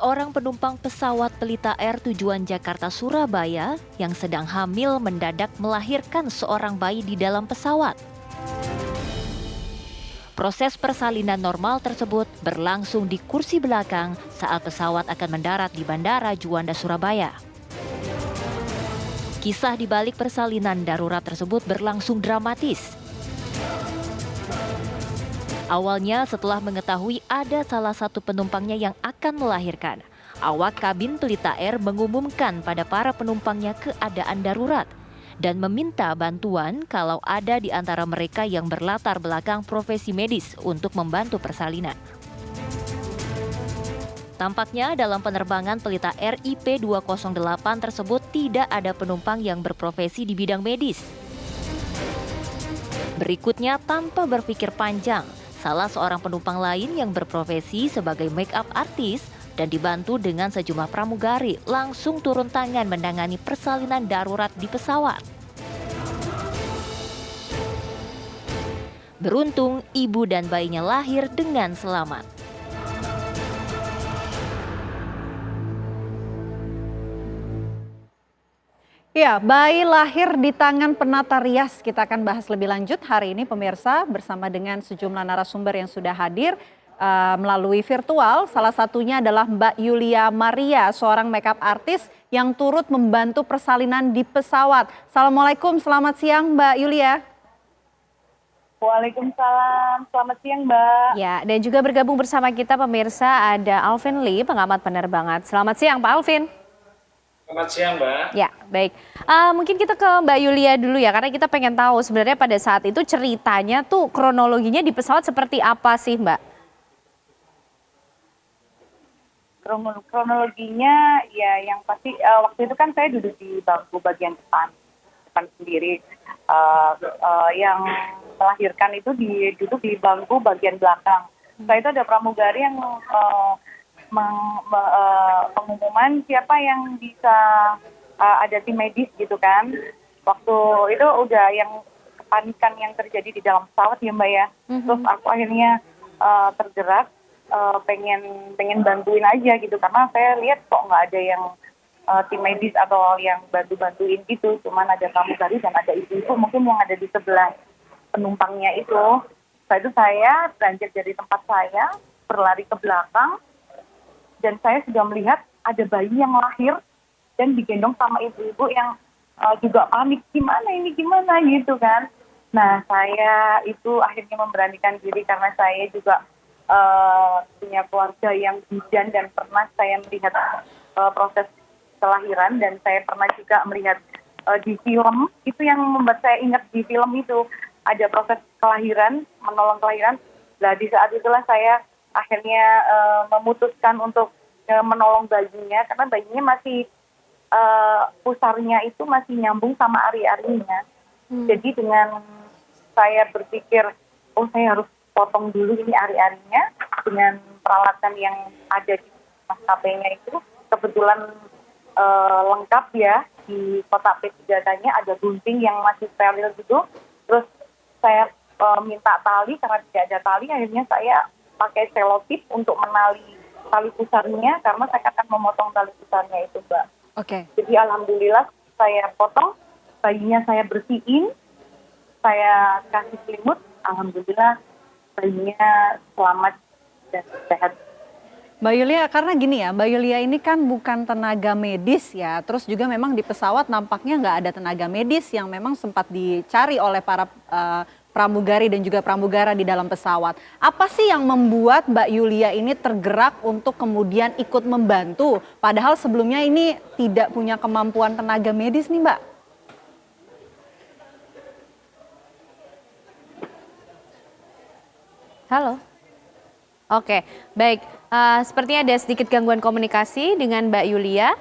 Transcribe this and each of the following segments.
Seorang penumpang pesawat Pelita Air tujuan Jakarta-Surabaya yang sedang hamil mendadak melahirkan seorang bayi di dalam pesawat. Proses persalinan normal tersebut berlangsung di kursi belakang saat pesawat akan mendarat di Bandara Juanda, Surabaya. Kisah di balik persalinan darurat tersebut berlangsung dramatis. Awalnya setelah mengetahui ada salah satu penumpangnya yang akan melahirkan, awak kabin Pelita Air mengumumkan pada para penumpangnya keadaan darurat dan meminta bantuan kalau ada di antara mereka yang berlatar belakang profesi medis untuk membantu persalinan. Tampaknya dalam penerbangan Pelita Air IP208 tersebut tidak ada penumpang yang berprofesi di bidang medis. Berikutnya, tanpa berpikir panjang, salah seorang penumpang lain yang berprofesi sebagai make-up artis dan dibantu dengan sejumlah pramugari langsung turun tangan menangani persalinan darurat di pesawat. Beruntung, ibu dan bayinya lahir dengan selamat. Ya, bayi lahir di tangan penata rias. Kita akan bahas lebih lanjut hari ini pemirsa bersama dengan sejumlah narasumber yang sudah hadir melalui virtual. Salah satunya adalah Mbak Yulia Maria, seorang makeup artis yang turut membantu persalinan di pesawat. Assalamualaikum, selamat siang Mbak Yulia. Waalaikumsalam, selamat siang Mbak. Ya, dan juga bergabung bersama kita pemirsa ada Alvin Lee, pengamat penerbangan. Selamat siang Pak Alvin. Selamat siang, Mbak. Ya, baik. Mungkin kita ke Mbak Yulia dulu ya, karena kita pengen tahu sebenarnya pada saat itu ceritanya tuh kronologinya di pesawat seperti apa sih, Mbak? Kronologinya ya yang pasti waktu itu kan saya duduk di bangku bagian depan sendiri. Yang melahirkan itu duduk di bangku bagian belakang. Setelah itu ada pramugari yang pengumuman siapa yang bisa ada tim medis gitu kan. Waktu itu udah yang kepanikan yang terjadi di dalam pesawat ya Mbak ya. Terus aku akhirnya tergerak pengen bantuin aja gitu karena saya lihat kok nggak ada yang tim medis atau yang bantuin gitu. Cuman ada pramugari dan ada ibu-ibu mungkin yang ada di sebelah penumpangnya itu. Setelah itu saya beranjak dari tempat saya berlari ke belakang. Dan saya sudah melihat ada bayi yang lahir dan digendong sama ibu-ibu yang juga panik, gimana gitu kan. Nah saya itu akhirnya memberanikan diri karena saya juga punya keluarga yang bidan dan pernah saya melihat proses kelahiran dan saya pernah juga melihat di film, itu yang membuat saya ingat di film itu ada proses kelahiran, menolong kelahiran. Nah di saat itulah saya akhirnya memutuskan untuk menolong bayinya karena bayinya masih pusarnya itu masih nyambung sama ari-arinya. Jadi dengan saya berpikir saya harus potong dulu ini ari-arinya dengan peralatan yang ada di maskapainya itu kebetulan lengkap ya, di kotak P3K-nya ada gunting yang masih steril gitu. Terus saya minta tali karena tidak ada tali, akhirnya saya pakai selotip untuk menali tali pusarnya karena saya akan memotong tali pusarnya itu Mbak. Oke. Jadi alhamdulillah saya potong, bayinya saya bersihin, saya kasih selimut, alhamdulillah bayinya selamat dan sehat. Mbak Yulia, karena gini ya, Mbak Yulia ini kan bukan tenaga medis ya, terus juga memang di pesawat nampaknya nggak ada tenaga medis yang memang sempat dicari oleh para pramugari dan juga pramugara di dalam pesawat. Apa sih yang membuat Mbak Yulia ini tergerak untuk kemudian ikut membantu, padahal sebelumnya ini tidak punya kemampuan tenaga medis nih Mbak? Halo. Oke, baik. Sepertinya ada sedikit gangguan komunikasi dengan Mbak Yulia.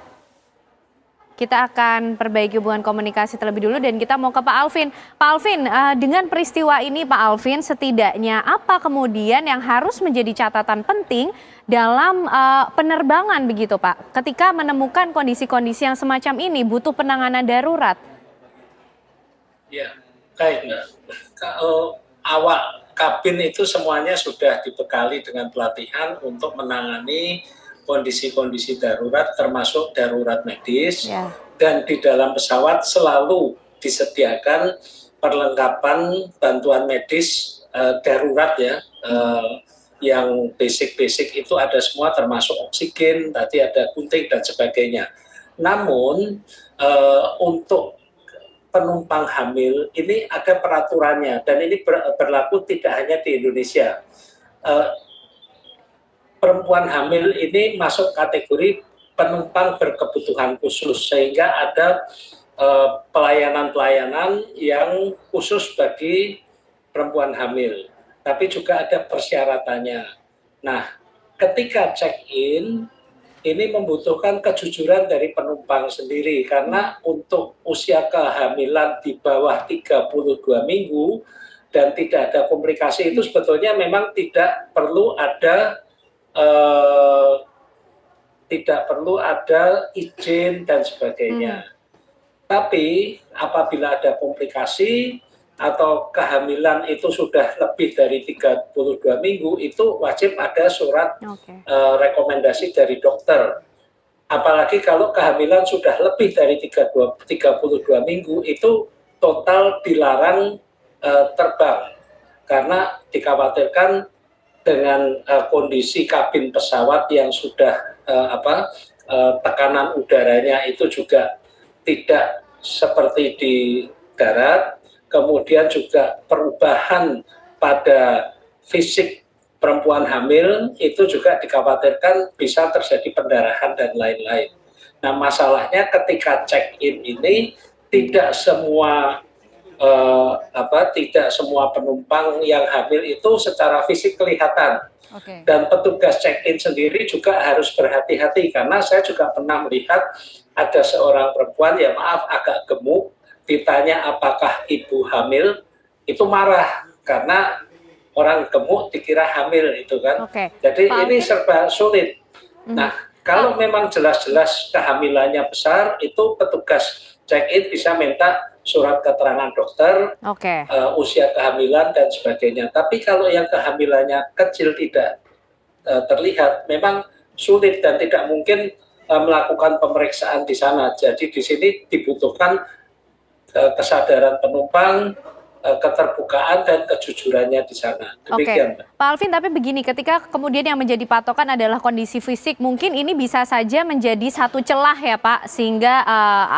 Kita akan perbaiki hubungan komunikasi terlebih dulu dan kita mau ke Pak Alvin. Pak Alvin, dengan peristiwa ini Pak Alvin, setidaknya apa kemudian yang harus menjadi catatan penting dalam penerbangan begitu Pak? Ketika menemukan kondisi-kondisi yang semacam ini butuh penanganan darurat. Ya, baik Mbak. Kalau awak kabin itu semuanya sudah dibekali dengan pelatihan untuk menangani kondisi-kondisi darurat termasuk darurat medis, Ya. dan di dalam pesawat selalu disediakan perlengkapan bantuan medis darurat ya, yang basic-basic itu ada semua termasuk oksigen, tadi ada gunting dan sebagainya. Namun untuk penumpang hamil ini ada peraturannya dan ini berlaku tidak hanya di Indonesia. Perempuan hamil ini masuk kategori penumpang berkebutuhan khusus sehingga ada pelayanan-pelayanan yang khusus bagi perempuan hamil. Tapi juga ada persyaratannya. Nah, ketika check-in ini membutuhkan kejujuran dari penumpang sendiri karena untuk usia kehamilan di bawah 32 minggu dan tidak ada komplikasi itu sebetulnya memang tidak perlu ada izin dan sebagainya. Tapi apabila ada komplikasi atau kehamilan itu sudah lebih dari 32 minggu, itu wajib ada surat rekomendasi dari dokter. Apalagi kalau kehamilan sudah lebih dari 32 minggu, itu total dilarang terbang. Karena dikhawatirkan dengan kondisi kabin pesawat yang sudah tekanan udaranya itu juga tidak seperti di darat, kemudian juga perubahan pada fisik perempuan hamil itu juga dikhawatirkan bisa terjadi pendarahan dan lain-lain. Nah, masalahnya ketika check-in ini tidak semua penumpang yang hamil itu secara fisik kelihatan. Dan petugas check-in sendiri juga harus berhati-hati karena saya juga pernah melihat ada seorang perempuan yang agak gemuk, ditanya apakah ibu hamil, itu marah karena orang gemuk dikira hamil itu kan. Jadi ini serba sulit. Nah, kalau memang jelas-jelas kehamilannya besar, itu petugas check-in bisa minta surat keterangan dokter, usia kehamilan dan sebagainya. Tapi kalau yang kehamilannya kecil tidak terlihat, memang sulit dan tidak mungkin melakukan pemeriksaan di sana. Jadi di sini dibutuhkan kesadaran penumpang, keterbukaan dan kejujurannya di sana. Demikian. Pak Alvin, tapi begini, ketika kemudian yang menjadi patokan adalah kondisi fisik, mungkin ini bisa saja menjadi satu celah ya Pak, sehingga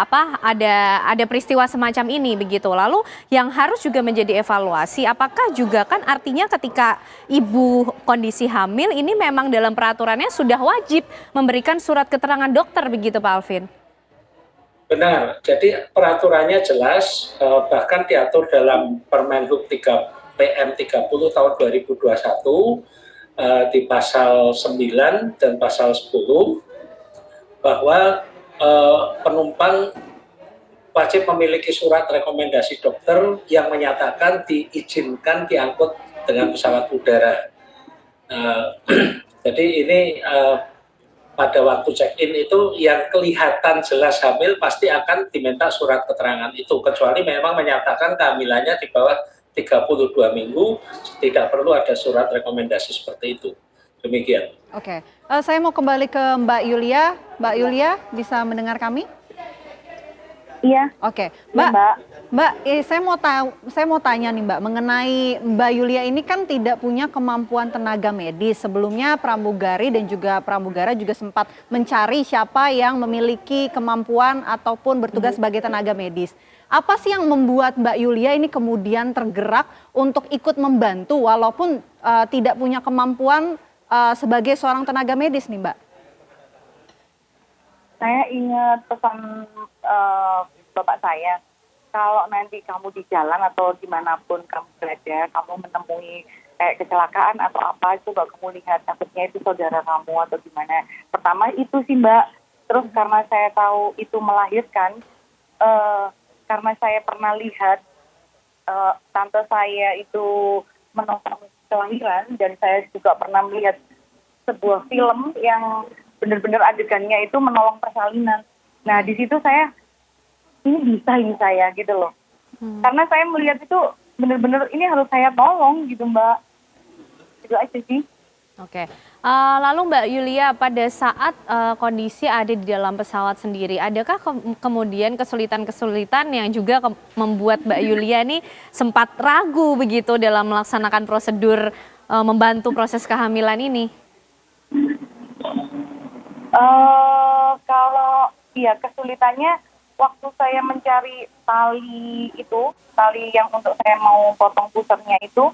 ada peristiwa semacam ini begitu. Lalu yang harus juga menjadi evaluasi, apakah juga kan artinya ketika ibu kondisi hamil ini memang dalam peraturannya sudah wajib memberikan surat keterangan dokter begitu Pak Alvin? Benar, jadi peraturannya jelas, bahkan diatur dalam Permenhub PM 30 tahun 2021 di pasal 9 dan pasal 10 bahwa penumpang wajib memiliki surat rekomendasi dokter yang menyatakan diizinkan diangkut dengan pesawat udara. Jadi ini pada waktu check-in itu yang kelihatan jelas hamil pasti akan diminta surat keterangan itu, kecuali memang menyatakan kehamilannya di bawah 32 minggu, tidak perlu ada surat rekomendasi seperti itu. Demikian. Saya mau kembali ke Mbak Yulia. Mbak Yulia, bisa mendengar kami? Iya. Mbak, saya mau tanya nih Mbak, mengenai Mbak Yulia ini kan tidak punya kemampuan tenaga medis. Sebelumnya pramugari dan juga pramugara juga sempat mencari siapa yang memiliki kemampuan ataupun bertugas sebagai tenaga medis. Apa sih yang membuat Mbak Yulia ini kemudian tergerak untuk ikut membantu walaupun tidak punya kemampuan sebagai seorang tenaga medis nih Mbak? Saya ingat pesan bapak saya, kalau nanti kamu di jalan atau dimanapun kamu berada, kamu menemui kayak kecelakaan atau apa, coba kamu lihat takutnya itu saudara kamu atau gimana. Pertama itu sih Mbak, terus karena saya tahu itu melahirkan, karena saya pernah lihat tante saya itu menopang kelahiran dan saya juga pernah melihat sebuah film yang benar-benar adegannya itu menolong persalinan. Nah di situ saya ini saya gitu loh. Karena saya melihat itu benar-benar ini harus saya tolong gitu Mbak. Itu aja sih. Lalu Mbak Yulia, pada saat kondisi ada di dalam pesawat sendiri, adakah kemudian kesulitan-kesulitan yang juga membuat Mbak Yulia ini sempat ragu begitu dalam melaksanakan prosedur membantu proses kehamilan ini? Kalau iya kesulitannya waktu saya mencari tali yang untuk saya mau potong pusernya itu.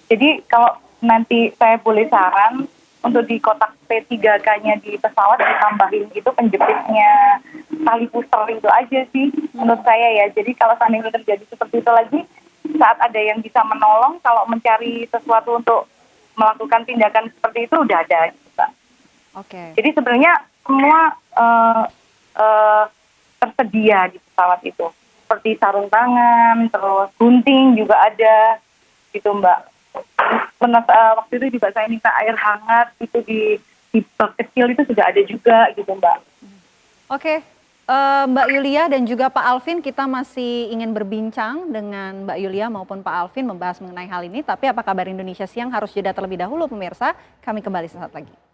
Jadi kalau nanti saya boleh saran untuk di kotak P3K-nya di pesawat ditambahin itu penjepitnya tali puser itu aja sih menurut saya ya. Jadi kalau seandainya terjadi seperti itu lagi, saat ada yang bisa menolong, kalau mencari sesuatu untuk melakukan tindakan seperti itu udah ada. Gitu. Oke. Jadi sebenarnya semua tersedia di pesawat itu. Seperti sarung tangan, terus gunting juga ada gitu Mbak. Waktu itu juga saya minta air hangat itu di bak kecil itu sudah ada juga gitu Mbak. Oke, Mbak Yulia dan juga Pak Alvin, kita masih ingin berbincang dengan Mbak Yulia maupun Pak Alvin membahas mengenai hal ini. Tapi apa kabar Indonesia Siang harus jeda terlebih dahulu pemirsa. Kami kembali sesaat lagi.